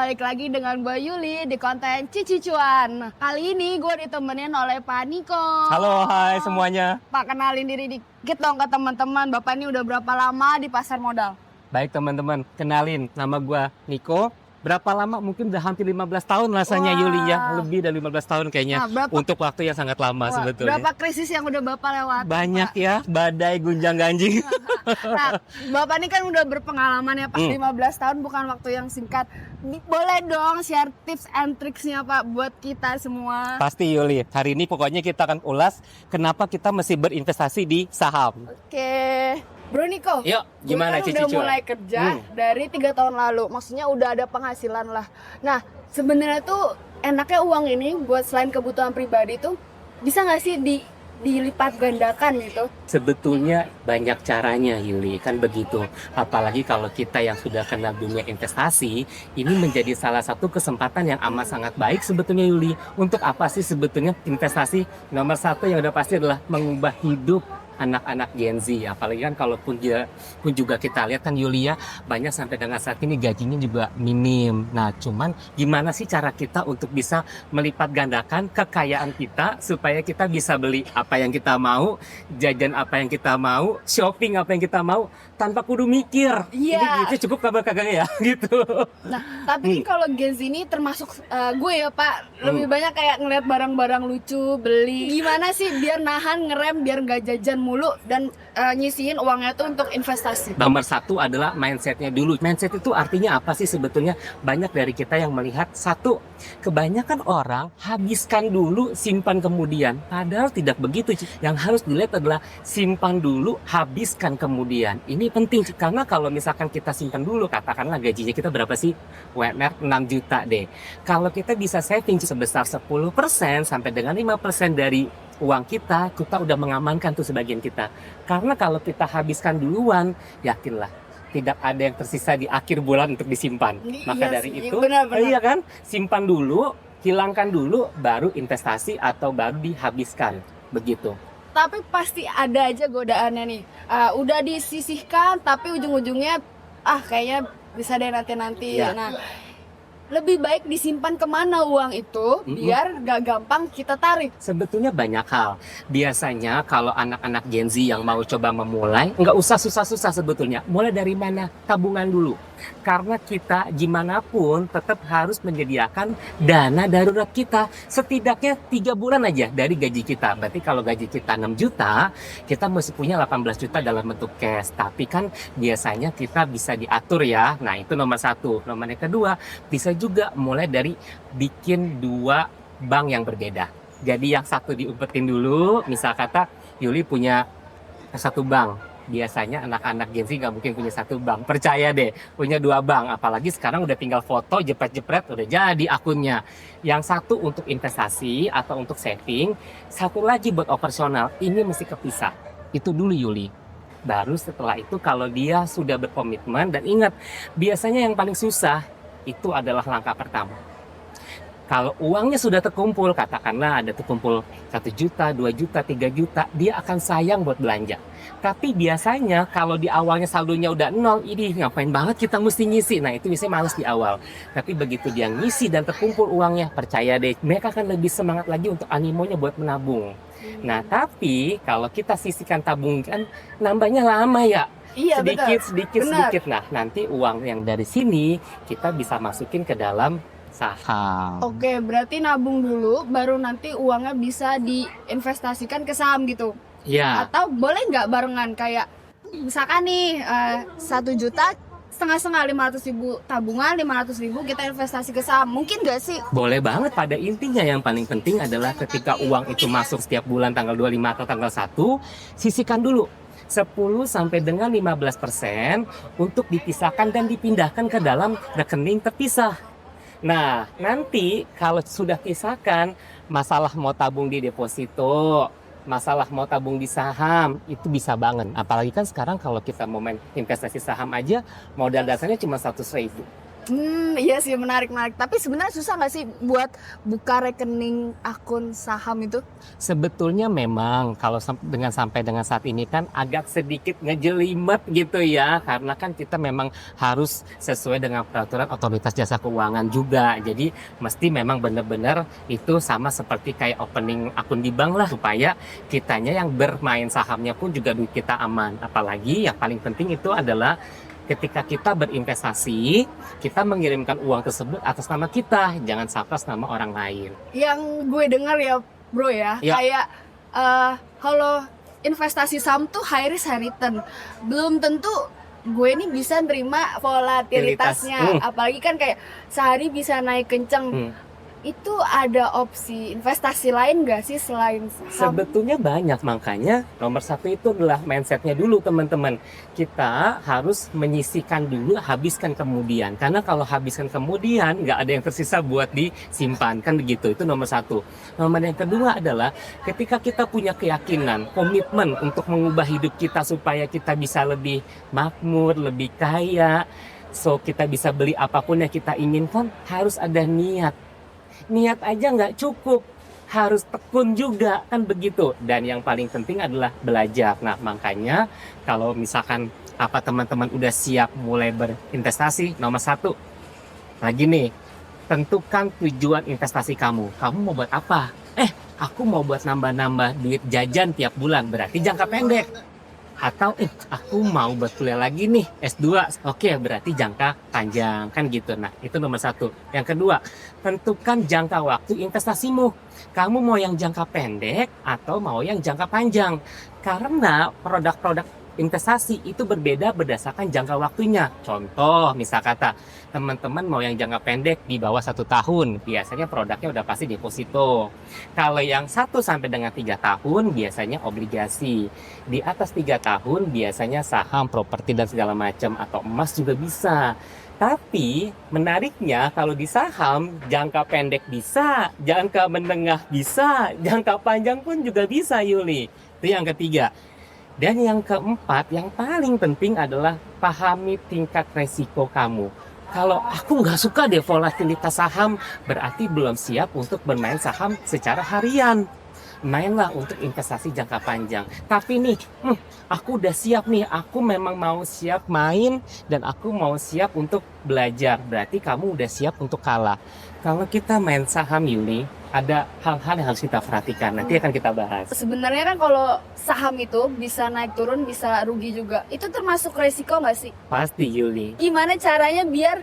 balik lagi dengan gue Yuli di konten Cici Cuan. Kali ini gue ditemenin oleh Pak Niko. Halo, hai semuanya. Pak, kenalin diri dikit dong ke teman-teman. Bapak ini udah berapa lama di pasar modal? Baik teman-teman, kenalin nama gua Niko. Berapa lama? Mungkin udah hampir 15 tahun rasanya Wah. Yuli ya. Lebih dari 15 tahun kayaknya. Nah, Untuk waktu yang sangat lama sebetulnya. Berapa krisis yang udah Bapak lewat? Banyak ya, badai gunjang ganjing. Nah, Bapak ini kan udah berpengalaman ya Pak, 15 tahun bukan waktu yang singkat. Boleh dong share tips and tricksnya Pak buat kita semua. Pasti Yuli. Hari ini pokoknya kita akan ulas kenapa kita mesti berinvestasi di saham. Oke. Bro Niko, Yuk, gimana gue kan Cici udah Cuan? mulai kerja dari 3 tahun lalu. Maksudnya udah ada penghasilan lah. Nah, sebenarnya tuh enaknya uang ini buat selain kebutuhan pribadi tuh bisa nggak sih dilipat gandakan gitu? Sebetulnya banyak caranya Yuli, kan begitu. Apalagi kalau kita yang sudah kenal dunia investasi, ini menjadi salah satu kesempatan yang amat sangat baik sebetulnya Yuli. Untuk apa sih sebetulnya investasi? Nomor satu yang udah pasti adalah mengubah hidup anak-anak Gen Z. Apalagi kan kalaupun juga kita lihat kan Yulia banyak sampai dengan saat ini gajinya juga minim. Nah cuman gimana sih cara kita untuk bisa melipat gandakan kekayaan kita supaya kita bisa beli apa yang kita mau, jajan apa yang kita mau, shopping apa yang kita mau tanpa kudu mikir. Iya. Ini cukup kabar kagak ya gitu. Nah, tapi kalau Gen Z ini termasuk gue ya Pak, lebih banyak kayak ngeliat barang-barang lucu, beli. Gimana sih biar nahan, ngerem, biar nggak jajan mulu dan nyisihin uangnya tuh untuk investasi? Nomor satu adalah mindsetnya dulu. Mindset itu artinya apa sih sebetulnya? Banyak dari kita yang melihat satu, kebanyakan orang habiskan dulu, simpan kemudian. Padahal tidak begitu. Yang harus dilihat adalah simpan dulu, habiskan kemudian. Ini penting karena kalau misalkan kita simpan dulu, katakanlah gajinya kita berapa sih? UMR 6 juta deh. Kalau kita bisa saving sebesar 10% sampai dengan 5% dari uang kita udah mengamankan tuh sebagian kita. Karena kalau kita habiskan duluan, yakinlah tidak ada yang tersisa di akhir bulan untuk disimpan. Maka Iya dari sih, itu, benar-benar. iya kan, simpan dulu, hilangkan dulu, baru investasi atau baru dihabiskan, begitu. Tapi pasti ada aja godaannya nih. Udah disisihkan, tapi ujung-ujungnya kayaknya bisa deh nanti-nanti. Ya. Nah, lebih baik disimpan kemana uang itu biar gak gampang kita tarik. Sebetulnya banyak hal. Biasanya kalau anak-anak Gen Z yang mau coba memulai, nggak usah susah-susah sebetulnya. Mulai dari mana? Tabungan dulu. Karena kita gimana pun tetap harus menyediakan dana darurat kita. Setidaknya 3 bulan aja dari gaji kita. Berarti kalau gaji kita 6 juta, kita mesti punya 18 juta dalam bentuk cash. Tapi kan biasanya kita bisa diatur ya. Nah itu nomor satu. Nomor yang kedua, bisa juga mulai dari bikin 2 bank yang berbeda. Jadi yang satu diumpetin dulu, misal kata Yuli punya 1 bank. Biasanya anak-anak Gen Z nggak mungkin punya 1 bank. Percaya deh, punya 2 bank. Apalagi sekarang udah tinggal foto, jepret-jepret, udah jadi akunnya. Yang satu untuk investasi atau untuk saving, satu lagi buat operasional. Ini mesti kepisah. Itu dulu Yuli. Baru setelah itu kalau dia sudah berkomitmen, dan ingat, biasanya yang paling susah itu adalah langkah pertama. Kalau uangnya sudah terkumpul, katakanlah ada terkumpul 1 juta, 2 juta, 3 juta, dia akan sayang buat belanja. Tapi biasanya kalau di awalnya saldonya udah 0, ini ngapain banget kita mesti ngisi. Nah itu biasanya males di awal. Tapi begitu dia ngisi dan terkumpul uangnya, percaya deh, mereka akan lebih semangat lagi untuk animonya buat menabung. Nah tapi kalau kita sisihkan tabung kan nambahnya lama ya. Iya, sedikit. Nah nanti uang yang dari sini kita bisa masukin ke dalam saham. Oke, berarti nabung dulu, baru nanti uangnya bisa diinvestasikan ke saham gitu. Ya. Atau boleh nggak barengan kayak misalkan nih 1 juta setengah-setengah, 500.000 tabungan, 500.000 kita investasi ke saham. Mungkin nggak sih? Boleh banget. Pada intinya yang paling penting adalah ketika uang itu masuk setiap bulan tanggal 25 atau tanggal 1, sisihkan dulu 10 sampai dengan 15% untuk dipisahkan dan dipindahkan ke dalam rekening terpisah. Nah, nanti kalau sudah pisahkan, masalah mau tabung di deposito, masalah mau tabung di saham, itu bisa banget. Apalagi kan sekarang kalau kita mau main investasi saham aja, modal dasarnya cuma 100.000. Iya sih, menarik. Tapi sebenarnya susah nggak sih buat buka rekening akun saham itu? Sebetulnya memang kalau sampai dengan saat ini kan agak sedikit ngejelimet gitu ya, karena kan kita memang harus sesuai dengan peraturan otoritas jasa keuangan juga. Jadi mesti memang benar-benar itu sama seperti kayak opening akun di bank lah, supaya kitanya yang bermain sahamnya pun juga duit kita aman. Apalagi yang paling penting itu adalah ketika kita berinvestasi, kita mengirimkan uang tersebut atas nama kita, jangan sampai atas nama orang lain. Yang gue dengar ya bro ya, Ya. kayak kalau investasi saham tuh high risk high return, belum tentu gue ini bisa nerima volatilitasnya. Apalagi kan kayak sehari bisa naik kenceng. Itu ada opsi investasi lain gak sih selain saham? Sebetulnya banyak, makanya nomor satu itu adalah mindsetnya dulu teman-teman. Kita harus menyisihkan dulu, habiskan kemudian. Karena kalau habiskan kemudian, nggak ada yang tersisa buat disimpan, kan begitu. Itu nomor satu. Nomor yang kedua adalah ketika kita punya keyakinan, komitmen untuk mengubah hidup kita supaya kita bisa lebih makmur, lebih kaya, so kita bisa beli apapun yang kita inginkan, harus ada niat. Niat aja nggak cukup, harus tekun juga, kan begitu. Dan yang paling penting adalah belajar. Nah makanya kalau misalkan teman-teman udah siap mulai berinvestasi, nomor satu lagi nih, tentukan tujuan investasi kamu. Kamu mau buat apa? Aku mau buat nambah-nambah duit jajan tiap bulan, berarti jangka pendek. Atau aku mau buat kuliah lagi nih S2, oke, berarti jangka panjang, kan gitu. Nah itu nomor satu. Yang kedua, tentukan jangka waktu investasimu. Kamu mau yang jangka pendek atau mau yang jangka panjang, karena produk-produk investasi itu berbeda berdasarkan jangka waktunya. Contoh, misal kata teman-teman mau yang jangka pendek di bawah 1 tahun, biasanya produknya udah pasti deposito. Kalau yang 1 sampai dengan 3 tahun biasanya obligasi. Di atas 3 tahun biasanya saham, properti dan segala macam, atau emas juga bisa. Tapi menariknya kalau di saham jangka pendek bisa, jangka menengah bisa, jangka panjang pun juga bisa, Yuli. Itu yang ketiga. Dan yang keempat, yang paling penting adalah pahami tingkat resiko kamu. Kalau aku nggak suka deh volatilitas saham, berarti belum siap untuk bermain saham secara harian. Mainlah untuk investasi jangka panjang. Tapi nih, aku udah siap nih, aku memang mau siap main dan aku mau siap untuk belajar. Berarti kamu udah siap untuk kalah. Kalau kita main saham, Yuli, ada hal-hal yang harus kita perhatikan. Nanti akan kita bahas. Sebenarnya kan kalau saham itu bisa naik turun, bisa rugi juga. Itu termasuk resiko nggak sih? Pasti, Yuli. Gimana caranya biar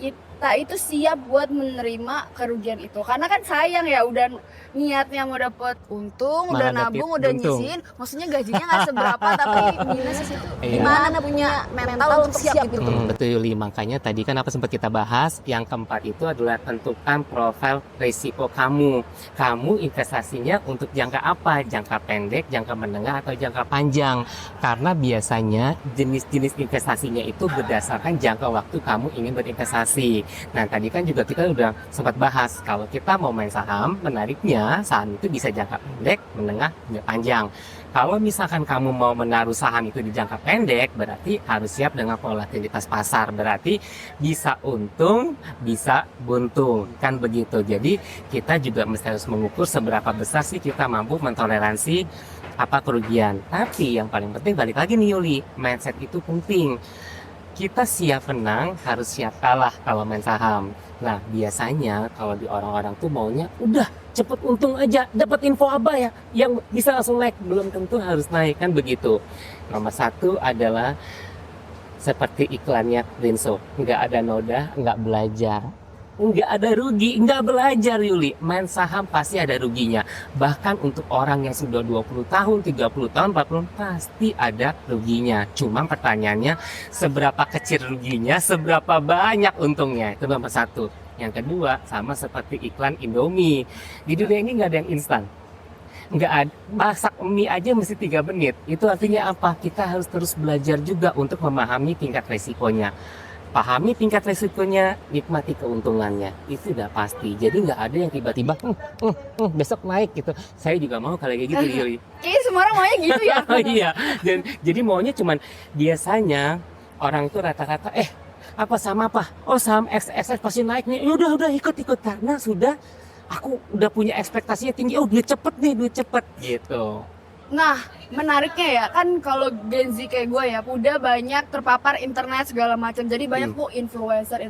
kita itu siap buat menerima kerugian itu? Karena kan sayang ya, udah niatnya mau dapet untung, udah Malah dapet nabung, udah untung. nyisihin. Maksudnya gajinya nggak seberapa, tapi minus itu. Iya. Gimana punya mental untuk siap gitu? Betul, Yuli. Makanya tadi kan sempat kita bahas, yang keempat itu adalah tentukan profil risiko kamu. Kamu investasinya untuk jangka apa? Jangka pendek, jangka menengah, atau jangka panjang? Karena biasanya jenis-jenis investasinya itu berdasarkan jangka waktu kamu ingin berinvestasi. Nah tadi kan juga kita udah sempat bahas, kalau kita mau main saham, menariknya saham itu bisa jangka pendek, menengah, jangka panjang. Kalau misalkan kamu mau menaruh saham itu di jangka pendek, berarti harus siap dengan volatilitas pasar. Berarti bisa untung, bisa buntung, kan begitu. Jadi kita juga mesti harus mengukur seberapa besar sih kita mampu mentoleransi kerugian. Tapi yang paling penting, balik lagi nih Yuli, mindset itu penting. Kita siap menang, harus siap kalah kalau main saham. Nah biasanya kalau di orang-orang tuh maunya udah cepet untung aja, dapat info apa ya yang bisa langsung naik, belum tentu harus naik, kan begitu. Nomor satu adalah seperti iklannya Rinso, nggak ada noda, nggak belajar, nggak ada rugi, nggak belajar, Yuli. Main saham pasti ada ruginya. Bahkan untuk orang yang sudah 20 tahun, 30 tahun, 40 tahun, pasti ada ruginya. Cuma pertanyaannya, seberapa kecil ruginya, seberapa banyak untungnya. Itu nomor satu. Yang kedua, sama seperti iklan Indomie. Di dunia ini nggak ada yang instan. Nggak ada, masak mie aja mesti 3 menit. Itu artinya apa? Kita harus terus belajar juga untuk memahami tingkat resikonya. Pahami tingkat resikonya, nikmati keuntungannya. Itu udah pasti. Jadi nggak ada yang tiba-tiba besok naik gitu. Saya juga mau kalau kayak gitu, Yuli. Kayaknya semua orang maunya gitu ya. Iya. Dan jadi maunya cuman biasanya orang itu rata-rata Apa saham apa? Oh saham XXX pasti naik nih. Ya udah ikut karena sudah aku udah punya ekspektasinya tinggi. Oh duit cepet gitu. Nah, menariknya ya kan kalau Gen Z kayak gue ya udah banyak terpapar internet segala macam. Jadi banyak tuh influencer,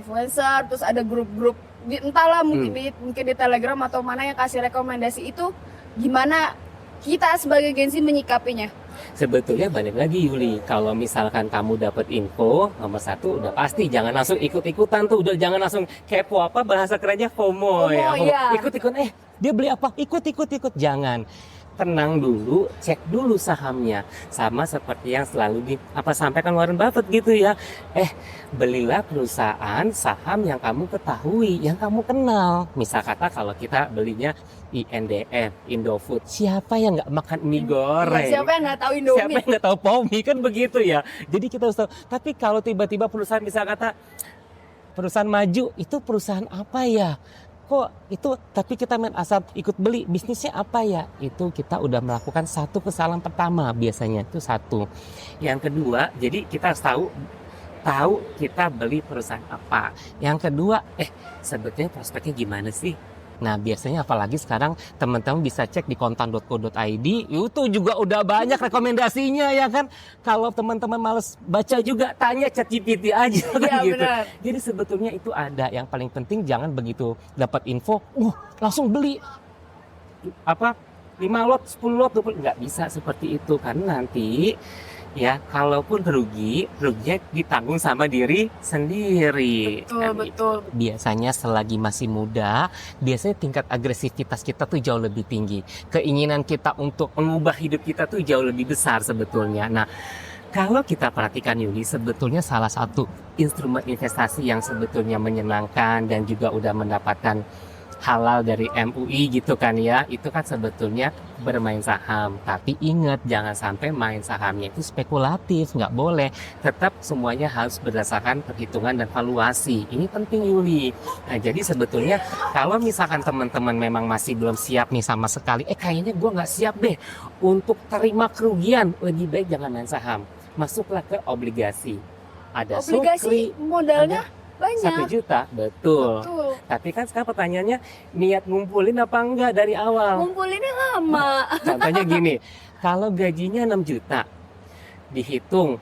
terus ada grup-grup entahlah mungkin di Telegram atau mana yang kasih rekomendasi itu. Gimana kita sebagai Gen Z menyikapinya? Sebetulnya balik lagi Yuli, kalau misalkan kamu dapat info, nomor satu udah pasti jangan langsung ikut-ikutan tuh, udah jangan langsung kepo, apa bahasa kerennya FOMO ya. Iya. Ikut dia beli apa? Ikut, jangan. Tenang dulu, cek dulu sahamnya. Sama seperti yang selalu sampaikan Warren Buffett gitu ya. Belilah perusahaan saham yang kamu ketahui, yang kamu kenal. Misal kata kalau kita belinya INDF, Indofood. Siapa yang nggak makan mie goreng? Siapa yang nggak tahu Indomie? Siapa yang nggak tahu POMI, kan begitu ya. Jadi kita harus tahu. Tapi kalau tiba-tiba perusahaan misal kata perusahaan maju, itu perusahaan apa ya? Kok itu, tapi kita main asal ikut beli, bisnisnya apa ya? Itu kita udah melakukan satu kesalahan pertama biasanya, itu satu. Yang kedua, jadi kita harus tahu kita beli perusahaan apa. Yang kedua, sebetulnya prospeknya gimana sih? Nah biasanya apalagi sekarang teman-teman bisa cek di kontan.co.id, itu juga udah banyak rekomendasinya ya kan. Kalau teman-teman males baca juga tanya ChatGPT aja kan gitu. Benar. Jadi sebetulnya itu ada. Yang paling penting jangan begitu dapat info, langsung beli 5 lot, 10 lot, 20, nggak bisa seperti itu karena nanti ya kalaupun ruginya ditanggung sama diri sendiri. Betul. Biasanya selagi masih muda, biasanya tingkat agresivitas kita tuh jauh lebih tinggi. Keinginan kita untuk mengubah hidup kita tuh jauh lebih besar sebetulnya. Nah, kalau kita perhatikan Yuli, sebetulnya salah satu instrumen investasi yang sebetulnya menyenangkan dan juga udah mendapatkan halal dari MUI gitu kan ya, itu kan sebetulnya bermain saham. Tapi ingat, jangan sampai main sahamnya itu spekulatif, nggak boleh. Tetap semuanya harus berdasarkan perhitungan dan valuasi. Ini penting Yuli. Nah jadi sebetulnya kalau misalkan teman-teman memang masih belum siap nih sama sekali, kayaknya gue nggak siap deh untuk terima kerugian, lebih baik jangan main saham. Masuklah ke obligasi. Ada obligasi Sukri, modalnya banyak. 1 juta, betul. Tapi kan sekarang pertanyaannya, niat ngumpulin apa enggak dari awal? Ngumpulinnya lama. Contohnya gini, kalau gajinya 6 juta, dihitung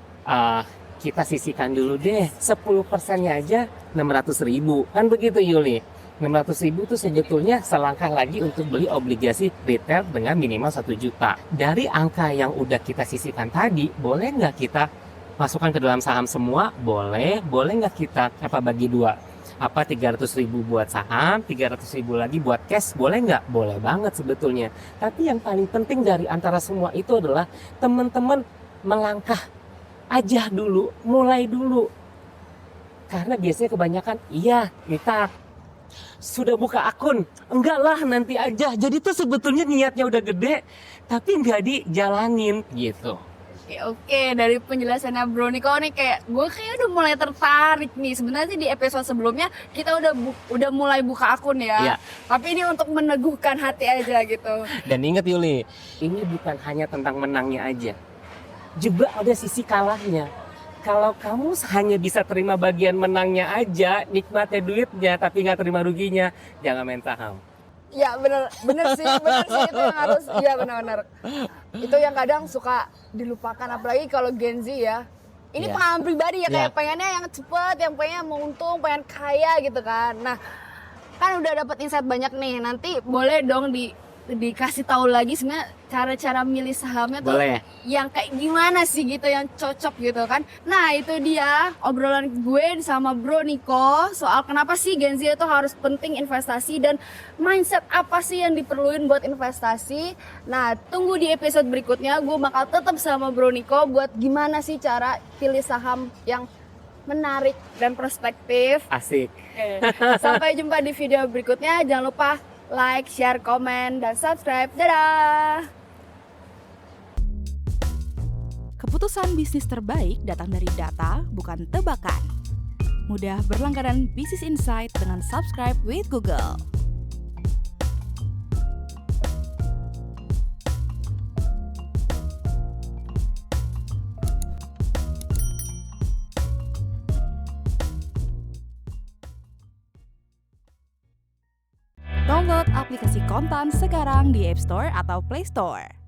kita sisihkan dulu deh 10%-nya aja 600.000, kan begitu Yuli? 600.000 itu sebetulnya selangkah lagi untuk beli obligasi retail dengan minimal 1 juta. Dari angka yang udah kita sisihkan tadi, boleh nggak kita masukkan ke dalam saham semua? Boleh nggak kita bagi 2? 300.000 buat saham, 300.000 lagi buat cash, boleh nggak? Boleh banget sebetulnya. Tapi yang paling penting dari antara semua itu adalah teman-teman melangkah aja dulu, mulai dulu. Karena biasanya kebanyakan, kita sudah buka akun, enggak lah nanti aja. Jadi tuh sebetulnya niatnya udah gede, tapi nggak dijalanin gitu. Oke, dari penjelasannya Bro Niko nih gue udah mulai tertarik nih. Sebenarnya sih di episode sebelumnya kita udah mulai buka akun ya. Tapi ini untuk meneguhkan hati aja gitu. Dan ingat Yuli, ini bukan hanya tentang menangnya aja, juga ada sisi kalahnya. Kalau kamu hanya bisa terima bagian menangnya aja, nikmatnya duitnya, tapi nggak terima ruginya, jangan main saham. Ya bener sih itu yang harus, benar. Itu yang kadang suka dilupakan, apalagi kalau Gen Z ya. Ini pengalaman pribadi ya, kayak pengennya yang cepet, yang pengen mau untung, pengen kaya gitu kan. Nah, kan udah dapat insight banyak nih. Nanti boleh dong dikasih tahu lagi sebenarnya cara-cara milih sahamnya tuh yang kayak gimana sih gitu, yang cocok gitu kan. Nah itu dia obrolan gue sama Bro Niko soal kenapa sih Gen Z itu harus penting investasi dan mindset apa sih yang diperluin buat investasi. Nah tunggu di episode berikutnya, gue bakal tetap sama Bro Niko buat gimana sih cara pilih saham yang menarik dan prospektif. Asik. Sampai jumpa di video berikutnya, jangan lupa like, share, komen, dan subscribe. Dadah! Keputusan bisnis terbaik datang dari data, bukan tebakan. Mudah berlangganan Business Insight dengan subscribe with Google. Download aplikasi Kontan sekarang di App Store atau Play Store.